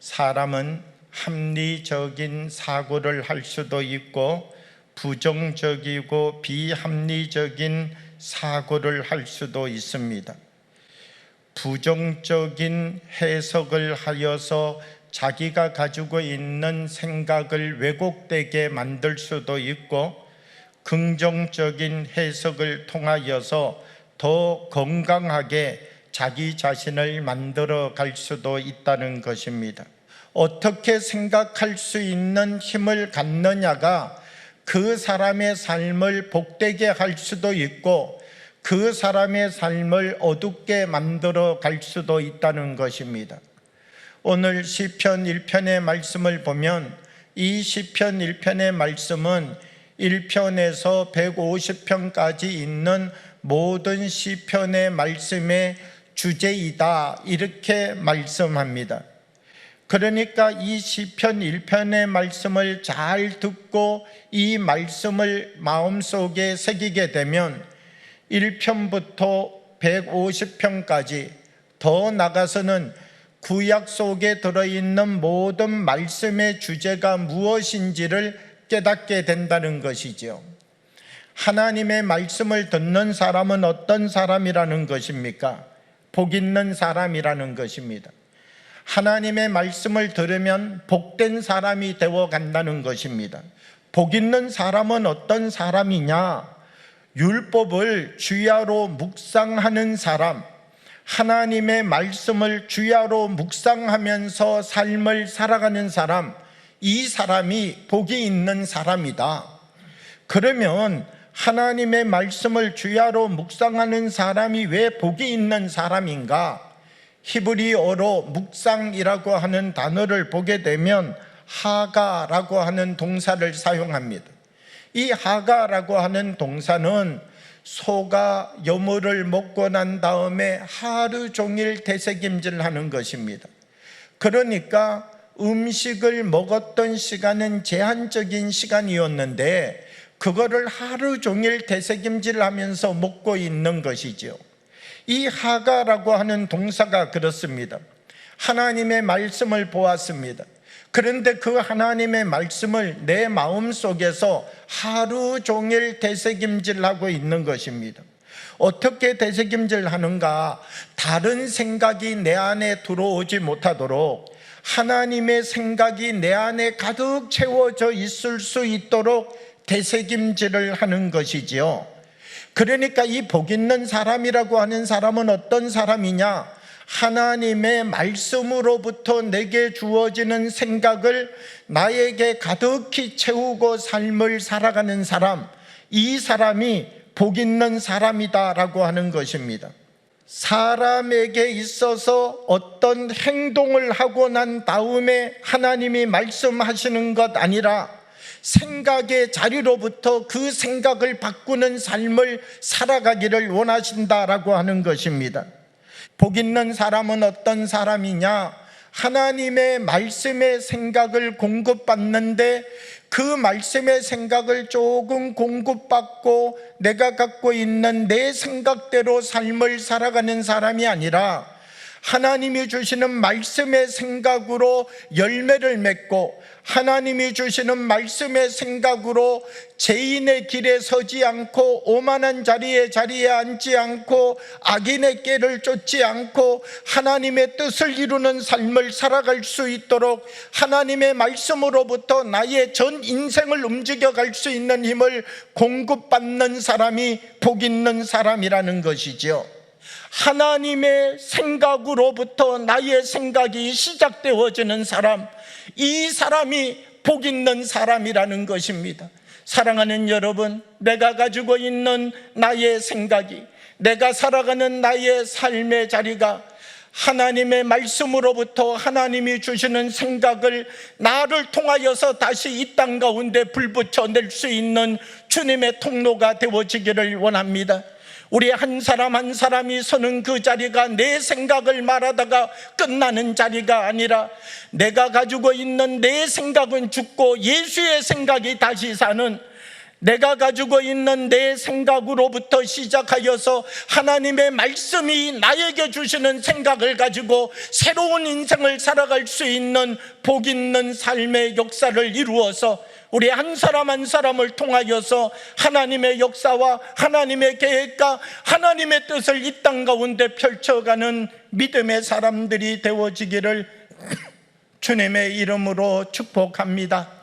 사람은 합리적인 사고를 할 수도 있고 부정적이고 비합리적인 사고를 할 수도 있습니다. 부정적인 해석을 하여서 자기가 가지고 있는 생각을 왜곡되게 만들 수도 있고, 긍정적인 해석을 통하여서 더 건강하게 자기 자신을 만들어 갈 수도 있다는 것입니다. 어떻게 생각할 수 있는 힘을 갖느냐가 그 사람의 삶을 복되게 할 수도 있고 그 사람의 삶을 어둡게 만들어 갈 수도 있다는 것입니다. 오늘 시편 1편의 말씀을 보면 이 시편 1편의 말씀은 1편에서 150편까지 있는 모든 시편의 말씀의 주제이다, 이렇게 말씀합니다. 그러니까 이 시편 1편의 말씀을 잘 듣고 이 말씀을 마음속에 새기게 되면 1편부터 150편까지, 더 나가서는 구약 속에 들어있는 모든 말씀의 주제가 무엇인지를 깨닫게 된다는 것이죠. 하나님의 말씀을 듣는 사람은 어떤 사람이라는 것입니까? 복 있는 사람이라는 것입니다. 하나님의 말씀을 들으면 복된 사람이 되어 간다는 것입니다. 복 있는 사람은 어떤 사람이냐? 율법을 주야로 묵상하는 사람, 하나님의 말씀을 주야로 묵상하면서 삶을 살아가는 사람, 이 사람이 복이 있는 사람이다. 그러면 하나님의 말씀을 주야로 묵상하는 사람이 왜 복이 있는 사람인가? 히브리어로 묵상이라고 하는 단어를 보게 되면 하가라고 하는 동사를 사용합니다. 이 하가라고 하는 동사는 소가 여물을 먹고 난 다음에 하루 종일 되새김질하는 것입니다. 그러니까 음식을 먹었던 시간은 제한적인 시간이었는데 그거를 하루 종일 되새김질하면서 먹고 있는 것이죠. 이 하가라고 하는 동사가 그렇습니다. 하나님의 말씀을 보았습니다. 그런데 그 하나님의 말씀을 내 마음속에서 하루 종일 되새김질하고 있는 것입니다. 어떻게 되새김질하는가? 다른 생각이 내 안에 들어오지 못하도록 하나님의 생각이 내 안에 가득 채워져 있을 수 있도록 되새김질을 하는 것이지요. 그러니까 이 복 있는 사람이라고 하는 사람은 어떤 사람이냐? 하나님의 말씀으로부터 내게 주어지는 생각을 나에게 가득히 채우고 삶을 살아가는 사람, 이 사람이 복 있는 사람이다라고 하는 것입니다. 사람에게 있어서 어떤 행동을 하고 난 다음에 하나님이 말씀하시는 것 아니라 생각의 자리로부터 그 생각을 바꾸는 삶을 살아가기를 원하신다라고 하는 것입니다. 복 있는 사람은 어떤 사람이냐? 하나님의 말씀의 생각을 공급받는데 그 말씀의 생각을 조금 공급받고 내가 갖고 있는 내 생각대로 삶을 살아가는 사람이 아니라 하나님이 주시는 말씀의 생각으로 열매를 맺고 하나님이 주시는 말씀의 생각으로 죄인의 길에 서지 않고 오만한 자리에 앉지 않고 악인의 꾀를 쫓지 않고 하나님의 뜻을 이루는 삶을 살아갈 수 있도록 하나님의 말씀으로부터 나의 전 인생을 움직여갈 수 있는 힘을 공급받는 사람이 복 있는 사람이라는 것이죠. 하나님의 생각으로부터 나의 생각이 시작되어지는 사람, 이 사람이 복 있는 사람이라는 것입니다. 사랑하는 여러분, 내가 가지고 있는 나의 생각이, 내가 살아가는 나의 삶의 자리가 하나님의 말씀으로부터 하나님이 주시는 생각을 나를 통하여서 다시 이 땅 가운데 불붙여낼 수 있는 주님의 통로가 되어지기를 원합니다. 우리 한 사람 한 사람이 서는 그 자리가 내 생각을 말하다가 끝나는 자리가 아니라 내가 가지고 있는 내 생각은 죽고 예수의 생각이 다시 사는, 내가 가지고 있는 내 생각으로부터 시작하여서 하나님의 말씀이 나에게 주시는 생각을 가지고 새로운 인생을 살아갈 수 있는 복 있는 삶의 역사를 이루어서 우리 한 사람 한 사람을 통하여서 하나님의 역사와 하나님의 계획과 하나님의 뜻을 이 땅 가운데 펼쳐가는 믿음의 사람들이 되어지기를 주님의 이름으로 축복합니다.